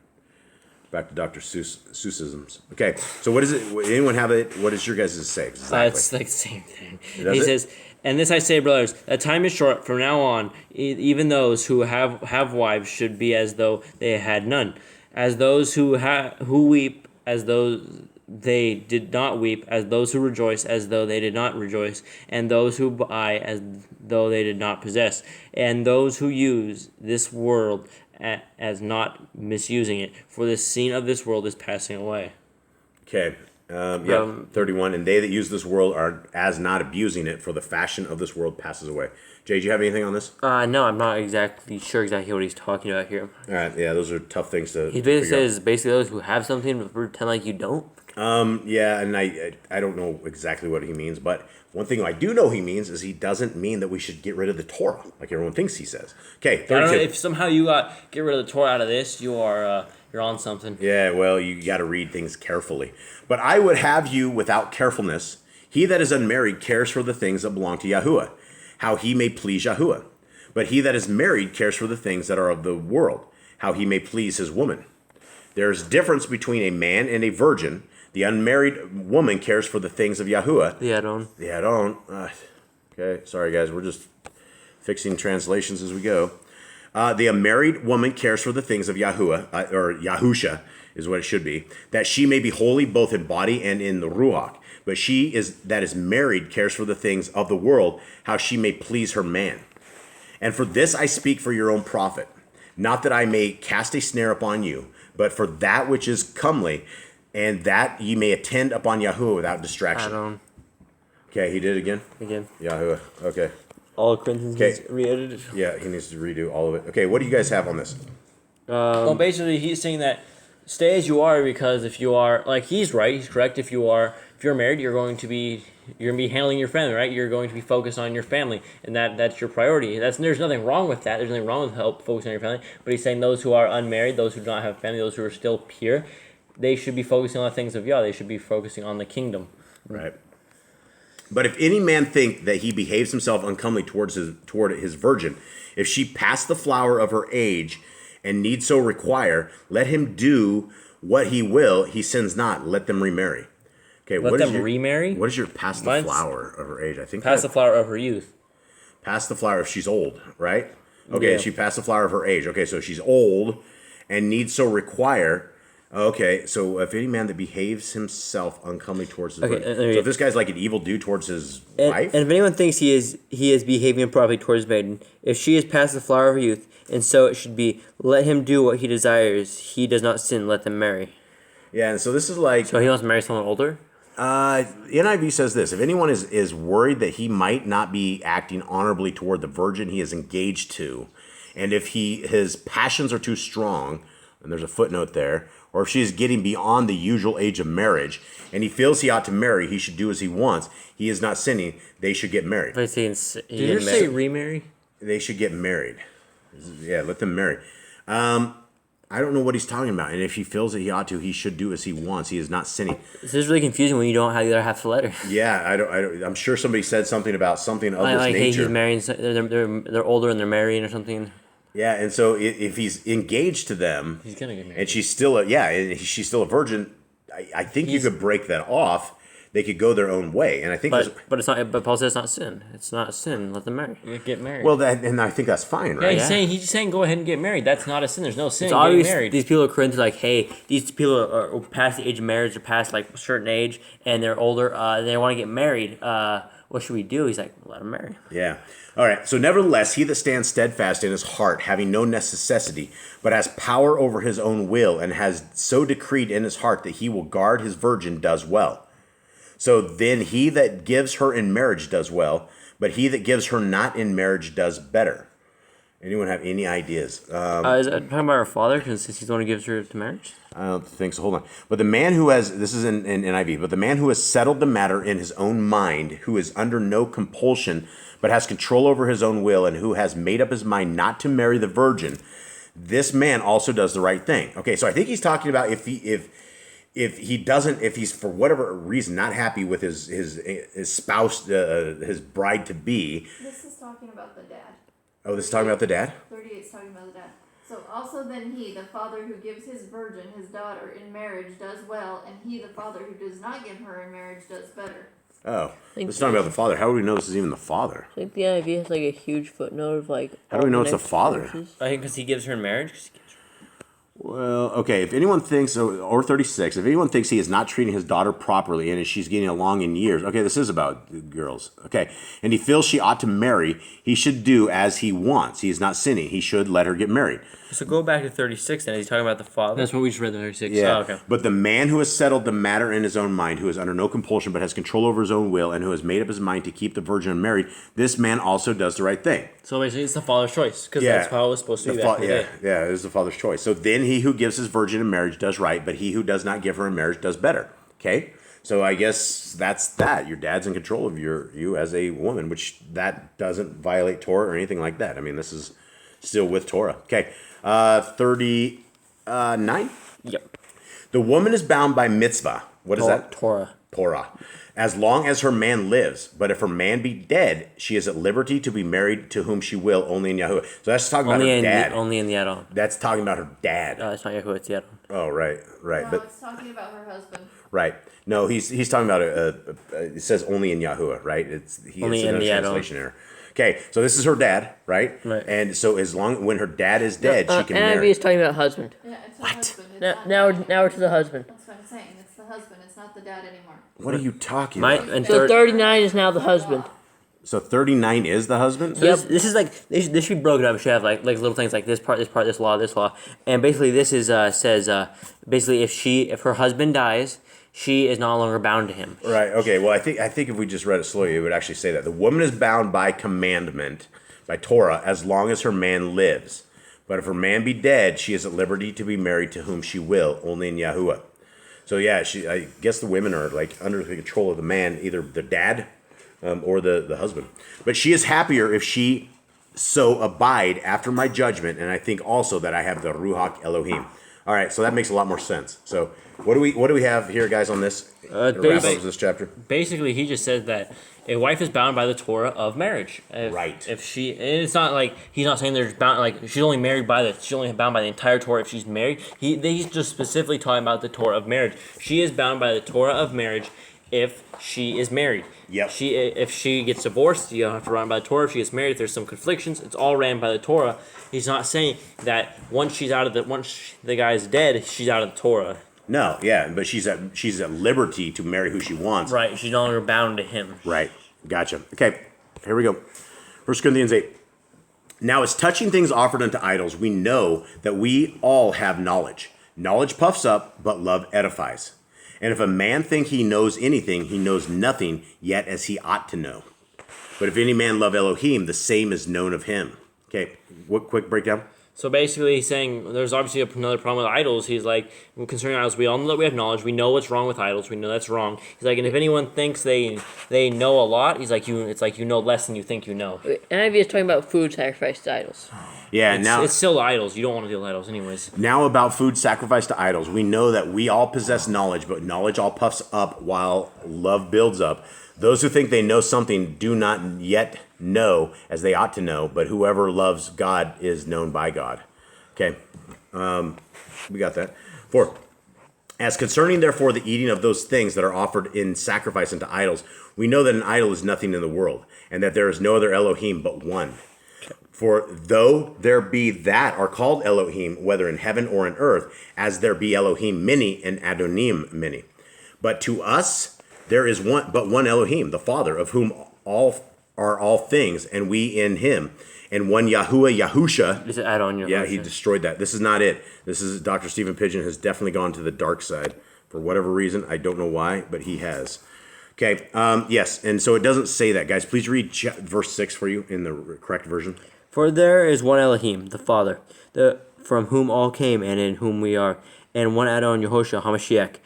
Back to Dr. Seussisms. Okay, so what is it? Anyone have it? What is your guys' say? Exactly. It's like the same thing. He says, and this I say, brothers, that time is short. From now on, even those who have wives should be as though they had none, as those who weep, as though they did not weep, as those who rejoice, as though they did not rejoice, and those who buy, as though they did not possess, and those who use this world as not misusing it, for the scene of this world is passing away. Okay. 31. And they that use this world are as not abusing it, for the fashion of this world passes away. Jay, do you have anything on this? No, I'm not exactly sure what he's talking about here. All right. Yeah, those are tough things to. He basically says those who have something but pretend like you don't. Yeah, and I don't know exactly what he means, but one thing I do know he means is he doesn't mean that we should get rid of the Torah, like everyone thinks he says. Okay, 32. I don't know if somehow you get rid of the Torah out of this, you're on something. Yeah, well, you got to read things carefully. But I would have you without carefulness. He that is unmarried cares for the things that belong to Yahuwah, how he may please Yahuwah. But he that is married cares for the things that are of the world, how he may please his woman. There is difference between a man and a virgin. The unmarried woman cares for the things of Yahuwah. The Adon. Okay, sorry guys, we're just fixing translations as we go. The unmarried woman cares for the things of Yahuwah, or Yahusha is what it should be, that she may be holy both in body and in the Ruach. But that is married cares for the things of the world, how she may please her man. And for this I speak for your own profit, not that I may cast a snare upon you, but for that which is comely, and that ye may attend upon Yahuwah without distraction. Adon. Okay, he did it again? Again. Yahuwah, okay. All Corinthians is re-edited. Yeah, he needs to redo all of it. Okay, what do you guys have on this? Well, basically, he's saying that stay as you are, because if you are, like, he's right, he's correct. If you're married, you're going to be handling your family, right? You're going to be focused on your family, and that's your priority. There's nothing wrong with that. There's nothing wrong with focusing on your family. But he's saying those who are unmarried, those who do not have a family, those who are still pure, they should be focusing on the things of Yah. They should be focusing on the kingdom. Right. But if any man think that he behaves himself uncomely toward his virgin, if she pass the flower of her age and need so require, let him do what he will, he sins not, let them remarry. Okay, let them remarry? What is your pass the flower of her age? I think pass the flower of her youth. Pass the flower if she's old, right? Okay, Yeah. she passed the flower of her age. Okay, so she's old and needs so require. Okay, so if any man that behaves himself uncomely towards his wife. So if this guy's like an evil dude towards his wife? And if anyone thinks he is behaving improperly towards his maiden, if she is past the flower of her youth, and so it should be, let him do what he desires. He does not sin, let them marry. Yeah, and so this is like... So he wants to marry someone older? NIV says this, if anyone is worried that he might not be acting honorably toward the virgin he is engaged to, and if his passions are too strong, and there's a footnote there, or if she is getting beyond the usual age of marriage, and he feels he ought to marry, he should do as he wants. He is not sinning. They should get married. Did you say remarry? They should get married. Yeah, let them marry. I don't know what he's talking about. And if he feels that he ought to, he should do as he wants. He is not sinning. This is really confusing when you don't have the other half of the letter. Yeah, I don't. I'm sure somebody said something about something of this Like, hey, nature. he's marrying. They're older and they're marrying or something. Yeah, and so if he's engaged to them, He's gonna get married. and she's still she's still a virgin. I think you could break that off. They could go their own way, and I think. But it's not. But Paul says it's not sin. It's not sin. Let them marry. Get married. Well, and I think that's fine, yeah, right? he's saying go ahead and get married. That's not a sin. There's no sin It's in getting obvious married. these people are Corinthians like, hey, these people are past the age of marriage, or past like a certain age, and they're older, and they want to get married. What should we do? He's like, let them marry. Yeah. All right. So nevertheless, he that stands steadfast in his heart, having no necessity, but has power over his own will, and has so decreed in his heart that he will guard his virgin, does well. So then he that gives her in marriage does well, but he that gives her not in marriage does better. Anyone have any ideas? Is that talking about her father? Because he's the one who gives her to marriage? I don't think so. Hold on. But the man who has, this is in NIV, but the man who has settled the matter in his own mind, who is under no compulsion, but has control over his own will, and who has made up his mind not to marry the virgin, this man also does the right thing. Okay, so I think he's talking about if he's for whatever reason not happy with his spouse, his bride to be. This is talking about the dad. Oh, this is talking about the dad? 38 is talking about the dad. So also then he, the father who gives his virgin, his daughter, in marriage does well, and he, the father who does not give her in marriage, does better. Oh, this is talking about the father. How do we know this is even the father? I think the NIV has like a huge footnote of like. How do we know it's the father? I think because he gives her in marriage. Well, okay, if anyone thinks, or 36, if anyone thinks he is not treating his daughter properly and she's getting along in years, okay, this is about girls, okay, and he feels she ought to marry, he should do as he wants. He is not sinning. He should let her get married. So go back to 36 then. He's talking about the father. That's what we just read in 36. Yeah. Oh, okay. But the man who has settled the matter in his own mind, who is under no compulsion but has control over his own will, and who has made up his mind to keep the virgin unmarried, this man also does the right thing. So basically, it's the father's choice because that's how it was supposed to be back in the day. Yeah, it is the father's choice. So then he who gives his virgin in marriage does right, but he who does not give her in marriage does better. Okay? So I guess that's that. Your dad's in control of you as a woman, which that doesn't violate Torah or anything like that. I mean, this is still with Torah. Okay. 39? Yep. The woman is bound by mitzvah. What is that? Torah. Torah. As long as her man lives. But if her man be dead, she is at liberty to be married to whom she will, only in Yahuwah. So that's talking about her dad. Only in the add-on. That's talking about her dad. It's not Yahuwah, it's the add-on. Oh, right. No, But it's talking about her husband. right. No, he's talking about it says only in Yahuwah, right? It's Only in the add-on. translation error. Okay, so this is her dad, right? Right. And so when her dad is dead, she can marry. NIV is talking about husband. Yeah, it's her husband. It's Now not we're to the husband. That's what I'm saying. It's the husband. It's not the dad anymore. What are you talking My about? and so 39 is now the husband. So 39 is the husband? So this is like this should be broken up. It should have like little things like this part, this law, and basically this is says basically if her husband dies, she is no longer bound to him. Right. Okay. Well, I think if we just read it slowly, it would actually say that the woman is bound by commandment, by Torah, as long as her man lives. But if her man be dead, she is at liberty to be married to whom she will, only in Yahuwah. So yeah, I guess the women are like under the control of the man, either the dad or the husband. But she is happier if she so abide after my judgment, and I think also that I have the Ruach Elohim. All right, so that makes a lot more sense. So what do we have here, guys, on this? Wrap up this chapter. Basically, he just says that a wife is bound by the Torah of marriage. Right. If she, it's not like he's not saying there's bound like she's only she's only bound by the entire Torah if she's married. He's just specifically talking about the Torah of marriage. She is bound by the Torah of marriage if she is married. Yep. If she gets divorced, you don't have to run by the Torah. If she gets married, if there's some conflictions, it's all ran by the Torah. He's not saying that once the guy's dead, she's out of the Torah. No, yeah, but she's at liberty to marry who she wants. Right, she's no longer bound to him. Right. Gotcha. Okay, here we go. 1 Corinthians 8. Now, as touching things offered unto idols, we know that we all have knowledge. Knowledge puffs up, but love edifies. And if a man think he knows anything, he knows nothing yet as he ought to know. But if any man love Elohim, the same is known of him. Okay, what quick breakdown? So basically, he's saying there's obviously another problem with idols. He's like, concerning idols, we all know that we have knowledge. We know what's wrong with idols. We know that's wrong. He's like, and if anyone thinks they know a lot, he's like, it's like you know less than you think you know. NIV is talking about food sacrificed to idols. Yeah, It's still idols. You don't want to deal with idols anyways. Now about food sacrificed to idols. We know that we all possess knowledge, but knowledge all puffs up while love builds up. Those who think they know something do not yet know as they ought to know, but whoever loves God is known by God. Okay, we got that. 4. As concerning, therefore, the eating of those things that are offered in sacrifice unto idols, we know that an idol is nothing in the world, and that there is no other Elohim but one. For though there be that are called Elohim, whether in heaven or in earth, as there be Elohim many and Adonim many. But to us there is one Elohim, the Father, of whom all are all things, and we in him. And one Yahuwah, Yahusha. Just add on your Yeah, version. he destroyed that. This is not it. This is Dr. Stephen Pidgeon has definitely gone to the dark side. For whatever reason, I don't know why, but he has. Okay, yes, and so it doesn't say that. Guys, please read verse 6 for you in the correct version. For there is one Elohim, the Father, from whom all came and in whom we are, and one Adon Yehoshua HaMashiach,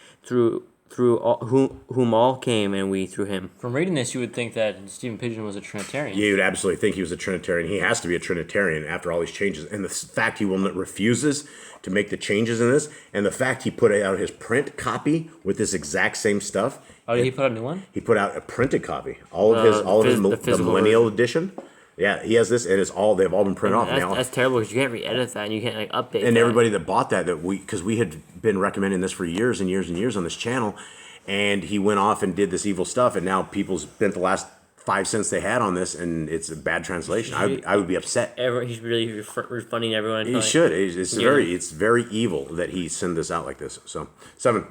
whom all came and we through him. From reading this, you would think that Stephen Pidgeon was a Trinitarian. You would absolutely think he was a Trinitarian. He has to be a Trinitarian after all these changes. And the fact he refuses to make the changes in this, and the fact he put out his print copy with this exact same stuff. Oh, did he put out a new one? He put out a printed copy. The millennial edition. Yeah, he has this, and they've all been printed off. That's terrible because you can't re-edit that and you can't update. And that. everybody that bought because we had been recommending this for years and years and years on this channel, and he went off and did this evil stuff, and now people spent the last 5 cents they had on this, and it's a bad translation. I would be upset. He's really refunding everyone. He should. It's very evil that he send this out like this. So 7.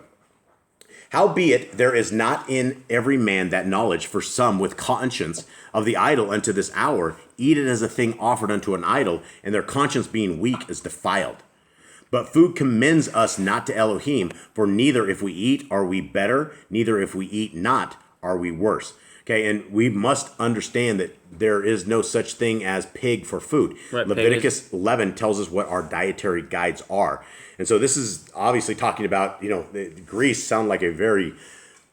Howbeit, there is not in every man that knowledge, for some with conscience of the idol unto this hour eat it as a thing offered unto an idol, and their conscience being weak is defiled. But food commends us not to Elohim, for neither if we eat are we better, neither if we eat not are we worse. Okay, and we must understand that there is no such thing as pig for food. Right, Leviticus 11 tells us what our dietary guides are. And so this is obviously talking about, Greece sound like a very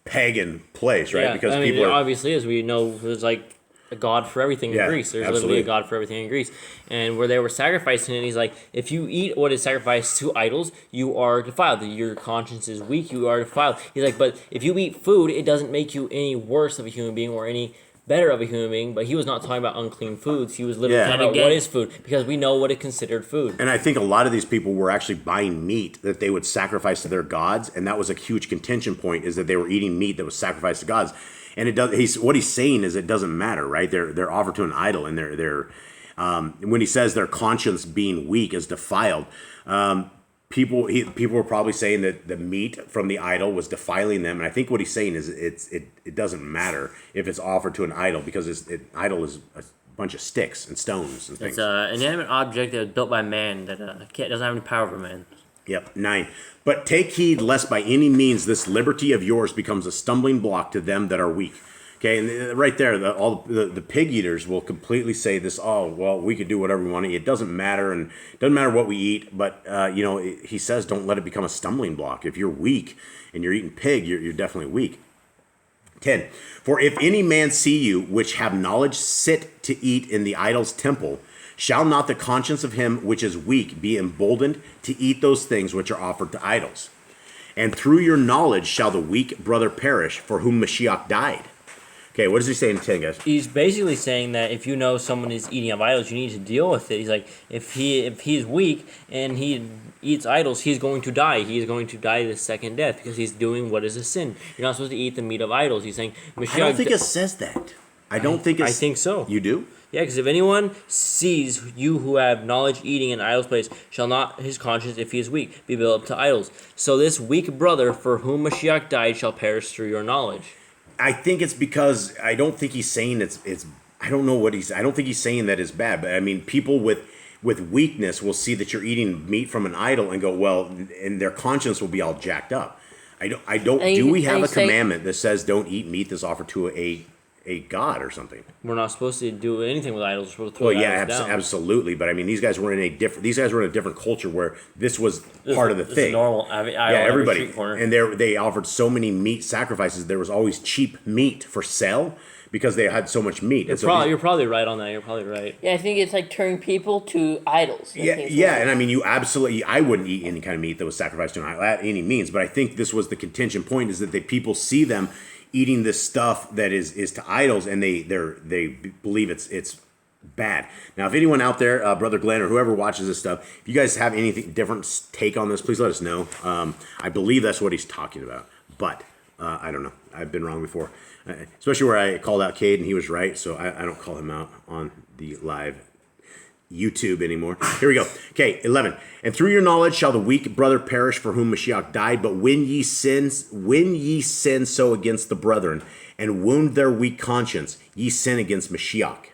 pagan place, right? Yeah, because there obviously is. We know there's like a god for everything in Greece. There's literally a god for everything in Greece. And where they were sacrificing it, he's like, if you eat what is sacrificed to idols, you are defiled. Your conscience is weak, you are defiled. He's like, but if you eat food, it doesn't make you any worse of a human being or any better of a human being. But he was not talking about unclean foods. He was literally talking about what is food, because we know what is considered food. And I think a lot of these people were actually buying meat that they would sacrifice to their gods, and that was a huge contention point, is that they were eating meat that was sacrificed to gods. And what he's saying is it doesn't matter, right? They're offered to an idol, and when he says their conscience being weak is defiled, people were probably saying that the meat from the idol was defiling them. And I think what he's saying is it doesn't matter if it's offered to an idol, because idol is a bunch of sticks and stones and things. It's an inanimate object that was built by man that doesn't have any power over man. Yep, 9. But take heed lest by any means this liberty of yours becomes a stumbling block to them that are weak. Okay, and right there, all the pig eaters will completely say this, oh, well, we could do whatever we want to eat. It doesn't matter, and it doesn't matter what we eat, but, he says don't let it become a stumbling block. If you're weak and you're eating pig, you're definitely weak. 10. For if any man see you, which have knowledge, sit to eat in the idol's temple, shall not the conscience of him which is weak be emboldened to eat those things which are offered to idols? And through your knowledge shall the weak brother perish, for whom Mashiach died. Okay, what does he say in 10, guys? He's basically saying that if you know someone is eating of idols, you need to deal with it. He's like, if he's weak and he eats idols, he's going to die. He is going to die the second death, because he's doing what is a sin. You're not supposed to eat the meat of idols. He's saying, Mashiach, I don't think it says that. I think so. You do? Yeah, because if anyone sees you who have knowledge eating in idol's place, shall not his conscience, if he is weak, be built up to idols. So this weak brother for whom Mashiach died shall perish through your knowledge. I think it's because I don't think he's saying I don't think he's saying that is bad. But I mean, people with weakness will see that you're eating meat from an idol and go, well, and their conscience will be all jacked up. Do we have a commandment that says don't eat meat that's offered to a god or something. We're not supposed to do anything with idols. We're supposed to throw Well, yeah, idols down. absolutely. But I mean, these guys were in a different culture where this was part of the This thing. is normal. Everybody, Street corner. and they offered so many meat sacrifices. There was always cheap meat for sale because they had so much meat. And so You're probably right on that. You're probably right. Yeah, I think it's like turning people to idols. I think it's and I mean, I wouldn't eat any kind of meat that was sacrificed to an idol at any means. But I think this was the contention point: is that people see them eating this stuff that is to idols, and they believe it's bad. Now, if anyone out there, Brother Glenn or whoever watches this stuff, if you guys have anything different take on this, please let us know. I believe that's what he's talking about, but I don't know. I've been wrong before, especially where I called out Cade and he was right, so I don't call him out on the live YouTube anymore. Here we go. Okay, 11. And through your knowledge shall the weak brother perish for whom Mashiach died. But when ye sin so against the brethren and wound their weak conscience, ye sin against Mashiach.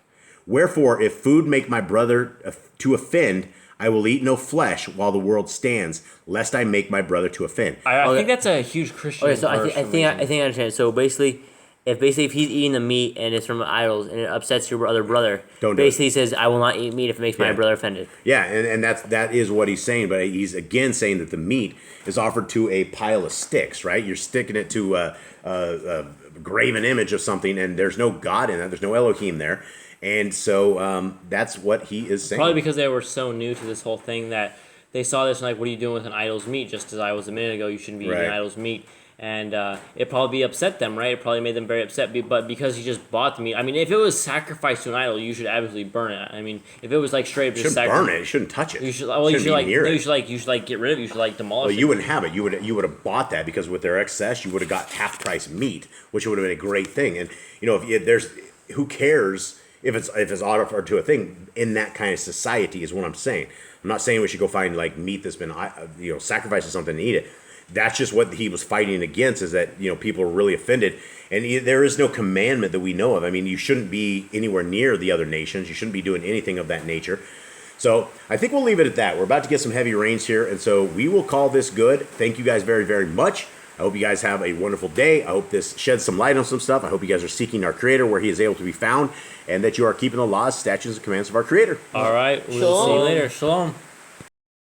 Wherefore, if food make my brother to offend, I will eat no flesh while the world stands, lest I make my brother to offend. I think that's a huge Christian. Okay, so I verse think for me. I understand. So basically, if he's eating the meat and it's from idols and it upsets your other brother, Don't do basically he says, I will not eat meat if it makes my Yeah. brother offended. Yeah, and that is what he's saying, but he's again saying that the meat is offered to a pile of sticks, right? You're sticking it to a graven image of something, and there's no God in that. There's no Elohim there. And so that's what he is saying. Probably because they were so new to this whole thing that they saw this and like, what are you doing with an idol's meat? Just as I was a minute ago, you shouldn't be eating Right. idol's meat. And it probably upset them, right? It probably made them very upset. But because he just bought the meat, I mean, if it was sacrificed to an idol, you should absolutely burn it. I mean, if it was like straight up You just shouldn't burn it. You shouldn't touch it. you should Shouldn't be near it. you should get rid of it. You should like demolish Well, it. you wouldn't have it. You would have bought that because with their excess, you would have got half price meat, which would have been a great thing. And if there's who cares if it's offered to a thing in that kind of society is what I'm saying. I'm not saying we should go find like meat that's been sacrificed to something and eat it. That's just what he was fighting against, is that people are really offended, and there is no commandment that we know of. I mean, you shouldn't be anywhere near the other nations. You shouldn't be doing anything of that nature. So I think we'll leave it at that. We're about to get some heavy rains here, and so we will call this good. Thank you guys very, very much. I hope you guys have a wonderful day. I hope this sheds some light on some stuff. I hope you guys are seeking our Creator where He is able to be found, and that you are keeping the laws, statutes, and commands of our Creator. All right. We'll see you Shalom. later. Shalom.